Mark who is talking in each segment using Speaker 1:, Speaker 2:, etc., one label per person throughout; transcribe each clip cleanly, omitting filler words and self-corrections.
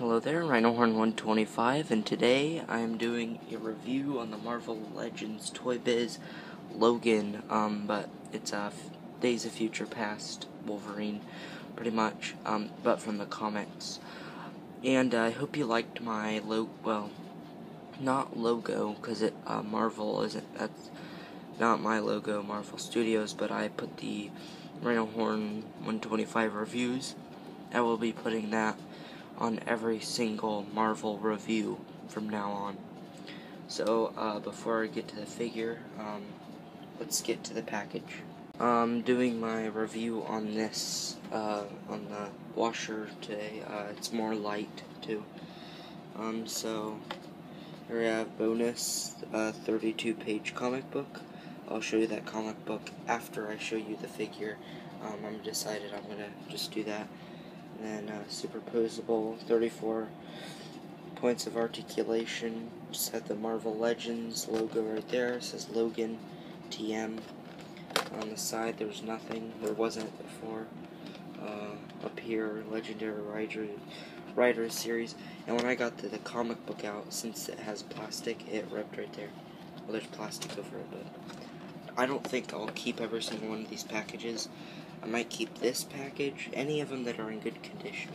Speaker 1: Hello there, Rhinohorn125, and today I am doing a review on the Marvel Legends Toy Biz Logan, but it's Days of Future Past Wolverine, pretty much, but from the comics. And I hope you liked my not logo, because Marvel that's not my logo, Marvel Studios, but I put the Rhinohorn125 reviews. I will be putting that on every single Marvel review from now on. So, before I get to the figure, let's get to the package. I'm doing my review on this, on the washer today. It's more light, too. So, here we have bonus, 32-page comic book. I'll show you that comic book after I show you the figure. I'm decided I'm gonna just do that. And then superposable, 34 points of articulation. Just have the Marvel Legends logo right there. It says Logan TM. On the side there's nothing. There wasn't before. Up here, Legendary Rider series. And when I got the comic book out, since it has plastic, it ripped right there. Well, there's plastic over it, but I don't think I'll keep every single one of these packages. I might keep this package, any of them that are in good condition.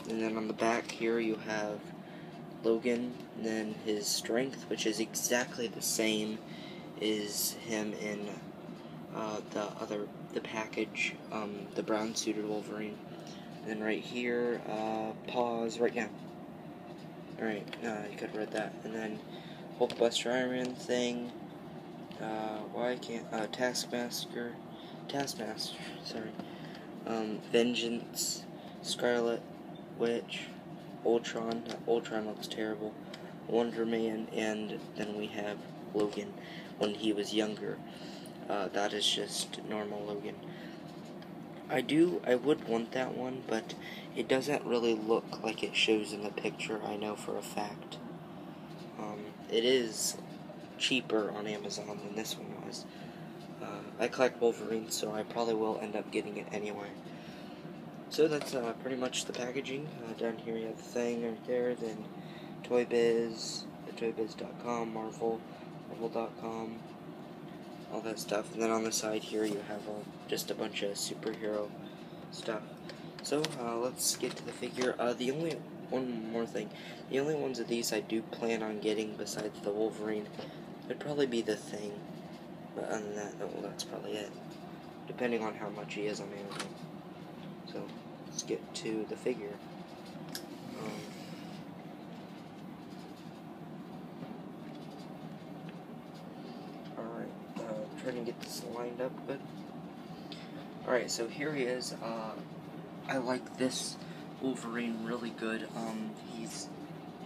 Speaker 1: And then on the back here you have Logan, and then his strength, which is exactly the same as him in the package, the brown suited Wolverine. And then right here, pause right now. Alright, you could have read that. And then Hulkbuster Iron Man thing. Why can't, Taskmaster, sorry, Vengeance, Scarlet Witch, Ultron. Ultron looks terrible, Wonder Man, and then we have Logan when he was younger. That is just normal Logan. I would want that one, but it doesn't really look like it shows in the picture, I know for a fact. It is cheaper on Amazon than this one was. I collect Wolverine, so I probably will end up getting it anyway. So that's pretty much the packaging. Down here you have the thing right there, then Toy Biz, toybiz.com, marvel.com, all that stuff. And then on the side here you have just a bunch of superhero stuff. So let's get to the figure. One more thing. The only ones of these I do plan on getting besides the Wolverine would probably be the Thing. But other than that, well, that's probably it. Depending on how much he is on Amazon. So, let's get to the figure. Alright, trying to get this lined up good. Alright, so here he is. I like this Wolverine really good. He's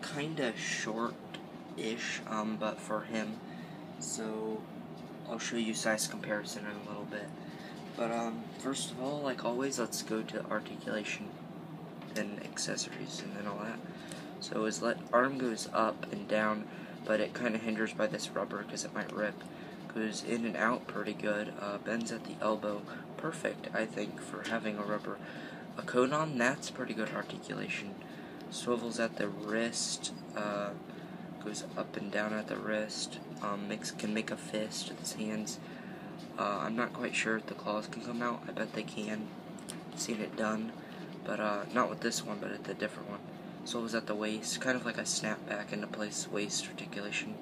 Speaker 1: kinda short-ish, but for him. So, I'll show you size comparison in a little bit. But, first of all, like always, let's go to articulation, then accessories, and then all that. So his arm goes up and down, but it kind of hinders by this rubber because it might rip. Goes in and out pretty good. Bends at the elbow. Perfect, I think, for having a rubber. A coat on, that's pretty good articulation. Swivels at the wrist. Goes up and down at the wrist. Can make a fist with his hands. I'm not quite sure if the claws can come out. I bet they can. I've seen it done, but not with this one, but at the different one. Swivels at the waist, kind of like a snap back into place waist articulation.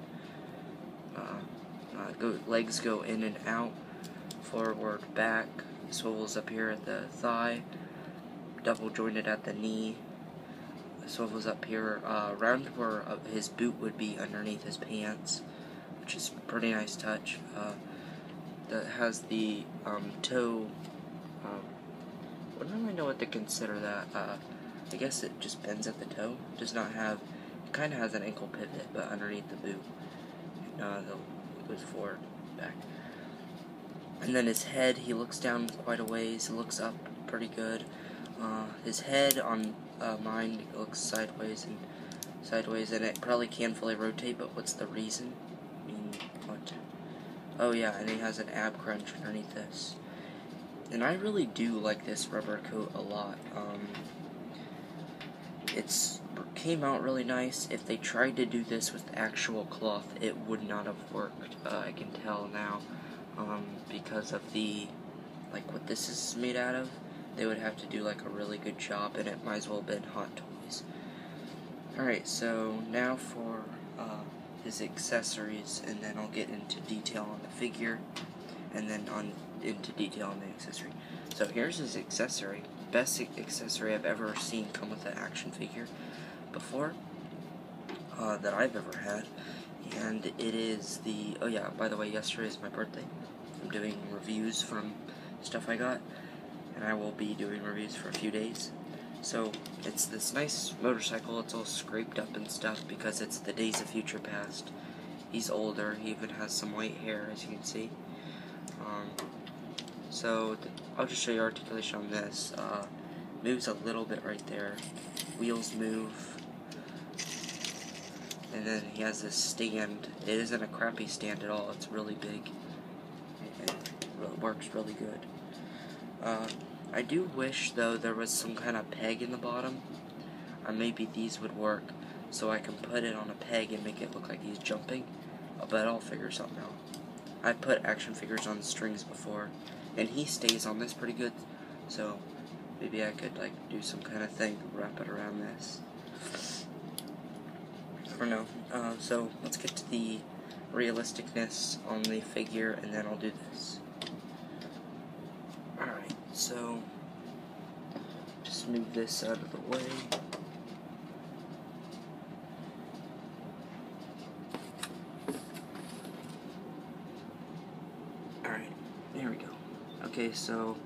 Speaker 1: Legs go in and out, forward, back. Swivels up here at the thigh. Double jointed at the knee. Swivels up here, around where his boot would be underneath his pants, which is a pretty nice touch. That has the toe. I don't really know what to consider that. I guess it just bends at the toe. It does not have. It kind of has an ankle pivot, but underneath the boot, it goes forward, back. And then his head, he looks down quite a ways. He looks up pretty good. His head on mine looks sideways, and it probably can fully rotate, but what's the reason? I mean, what? Oh yeah, and he has an ab crunch underneath this. And I really do like this rubber coat a lot. It's came out really nice. If they tried to do this with actual cloth, it would not have worked. I can tell now, because of the, like, what this is made out of. They would have to do like a really good job, and it might as well have been Hot Toys. Alright, so now for his accessories, and then I'll get into detail on the figure, and then into detail on the accessory. So here's his accessory. Best accessory I've ever seen come with an action figure before, that I've ever had, and it is the, oh yeah, by the way, yesterday is my birthday. I'm doing reviews from stuff I got, and I will be doing reviews for a few days. So, it's this nice motorcycle. It's all scraped up and stuff because it's the Days of Future Past. He's older. He even has some white hair, as you can see. So, I'll just show you articulation on this. Moves a little bit right there. Wheels move. And then he has this stand. It isn't a crappy stand at all. It's really big. It works really good. I do wish, though, there was some kind of peg in the bottom, or maybe these would work, so I can put it on a peg and make it look like he's jumping, but I'll figure something out. I've put action figures on strings before, and he stays on this pretty good, so maybe I could, like, do some kind of thing, wrap it around this. I don't know. So let's get to the realisticness on the figure, and then I'll do this. Alright, so just move this out of the way. Alright, there we go. Okay, so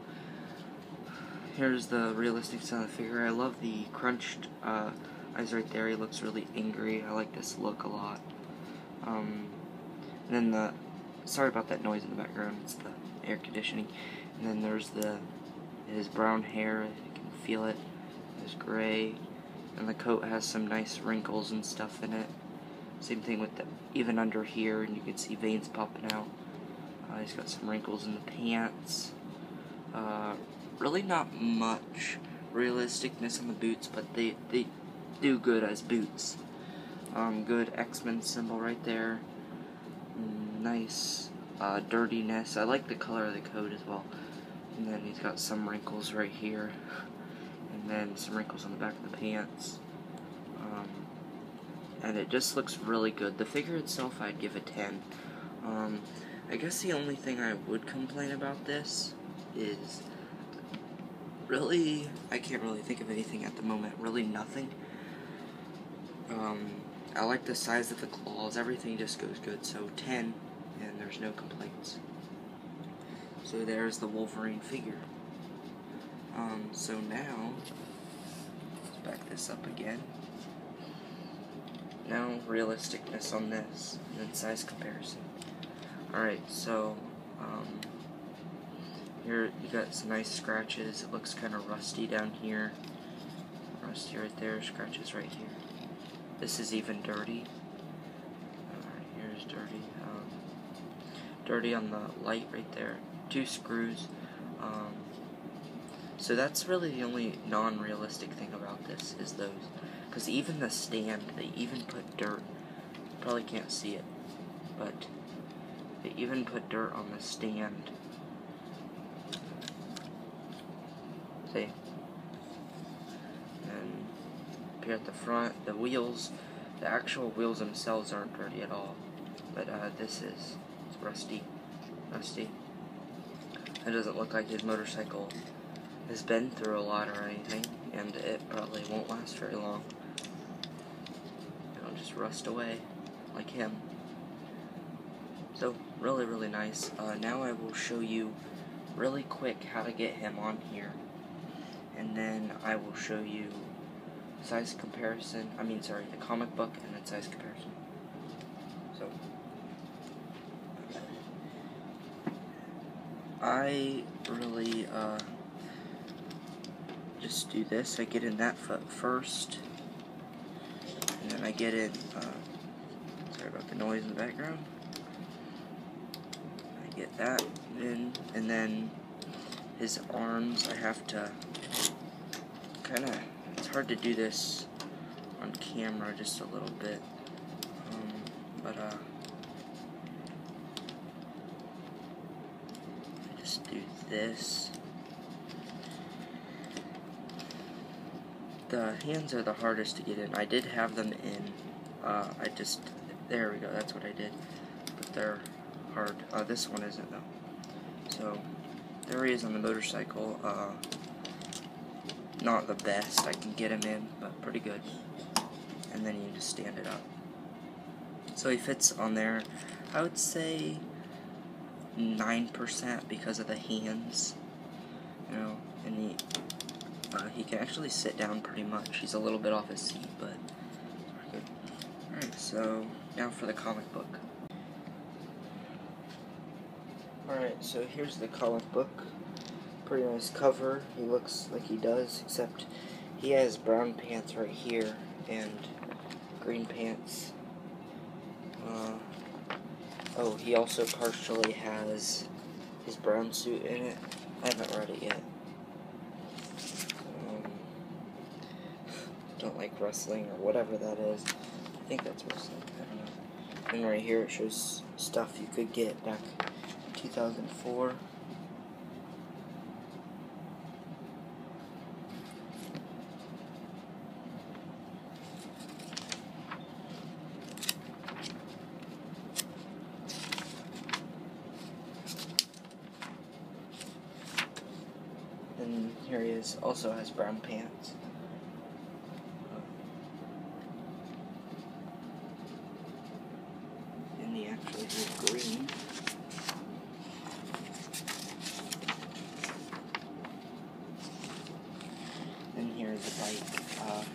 Speaker 1: here's the realistic side of the figure. I love the crunched eyes right there. He looks really angry. I like this look a lot. And then sorry about that noise in the background. It's the air conditioning. And then there's his brown hair. You can feel it. There's gray, and the coat has some nice wrinkles and stuff in it. Same thing with even under here, and you can see veins popping out. He's got some wrinkles in the pants. Really not much realisticness on the boots, but they do good as boots. Good X-Men symbol right there. Nice dirtiness. I like the color of the coat as well. And then he's got some wrinkles right here. And then some wrinkles on the back of the pants. And it just looks really good. The figure itself, I'd give a 10. I guess the only thing I would complain about this is really, I can't really think of anything at the moment. Really nothing. I like the size of the claws. Everything just goes good. So 10, and there's no complaints. So there's the Wolverine figure. So now, let's back this up again. Now, realisticness on this, and then size comparison. Alright, so, here you got some nice scratches. It looks kind of rusty down here. Rusty right there, scratches right here. This is even dirty. Here's dirty. Dirty on the light right there. 2 screws. So that's really the only non-realistic thing about this, is those. Because even the stand, they even put dirt. You probably can't see it, but they even put dirt on the stand. See? And up here at the front, the wheels, the actual wheels themselves aren't dirty at all. But this is, it's rusty. Rusty. It doesn't look like his motorcycle has been through a lot or anything, and it probably won't last very long. It'll just rust away, like him. So, really, really nice. Now I will show you really quick how to get him on here, and then I will show you size comparison, the comic book, and then size comparison. So, I really, just do this. I get in that foot first, and then I get in, sorry about the noise in the background. I get that in, and then his arms, I have to it's hard to do this on camera just a little bit. But I just do this. The hands are the hardest to get in. I did have them in. There we go, that's what I did. But they're hard. This one isn't though. So, there he is on the motorcycle. Not the best I can get him in, but pretty good. And then you just stand it up. So he fits on there, I would say 9% because of the hands. You know, and he can actually sit down pretty much. He's a little bit off his seat, but pretty good. Alright, so now for the comic book. Alright, so here's the comic book. Pretty nice cover. He looks like he does, except he has brown pants right here and green pants. Oh, he also partially has his brown suit in it. I haven't read it yet. Don't like wrestling or whatever that is. I think that's wrestling. I don't know. And right here it shows stuff you could get back in 2004. And here he is, also has brown pants. And he actually has green. And here's the bike.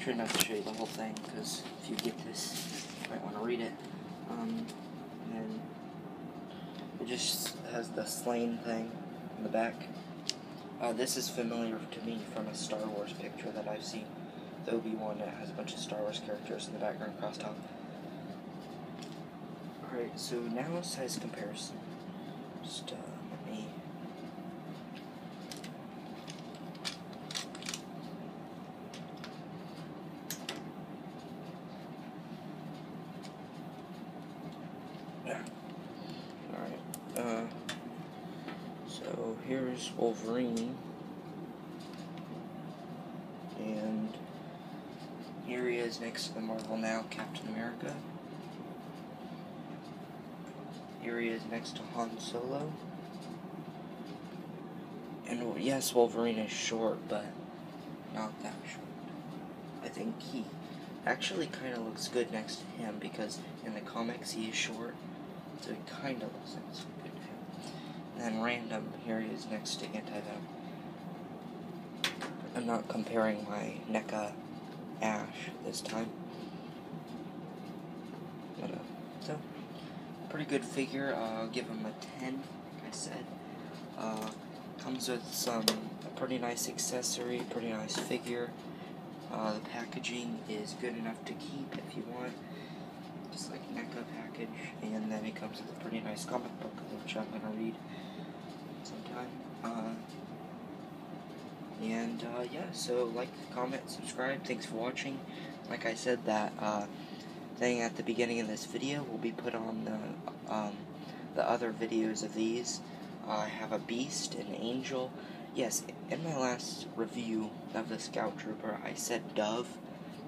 Speaker 1: Try not to show you the whole thing, because if you get this, you might want to read it. And it just has the slain thing in the back. This is familiar to me from a Star Wars picture that I've seen. The Obi-Wan that has a bunch of Star Wars characters in the background crossed out. Alright, so now size comparison. Just let me... Yeah. Alright, so here's Wolverine, and here he is next to the Marvel Now Captain America. Here he is next to Han Solo. And yes, Wolverine is short, but not that short. I think he actually kind of looks good next to him, because in the comics he is short, so he kind of looks like it's good to him. And then random, here he is next to Anti-Venom. I'm not comparing my NECA Ash this time. But, so, pretty good figure. I'll give him a 10, like I said. Comes with a pretty nice accessory, pretty nice figure. The packaging is good enough to keep if you want. Just like NECA package. And then it comes with a pretty nice comic book, which I'm going to read sometime. Yeah, so like, comment, subscribe. Thanks for watching. Like I said, that thing at the beginning of this video will be put on the other videos of these. I have a Beast, an Angel. Yes, in my last review of the Scout Trooper, I said Dove.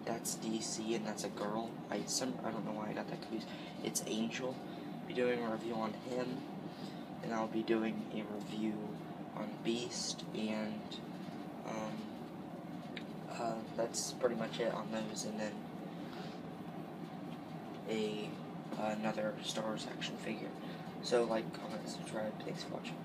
Speaker 1: That's DC, and that's a girl. I don't know why I got that confused. It's Angel. I'll be doing a review on him, and I'll be doing a review on Beast, and that's pretty much it on those, and then another Star Wars action figure. So like, comment, subscribe. Thanks for watching.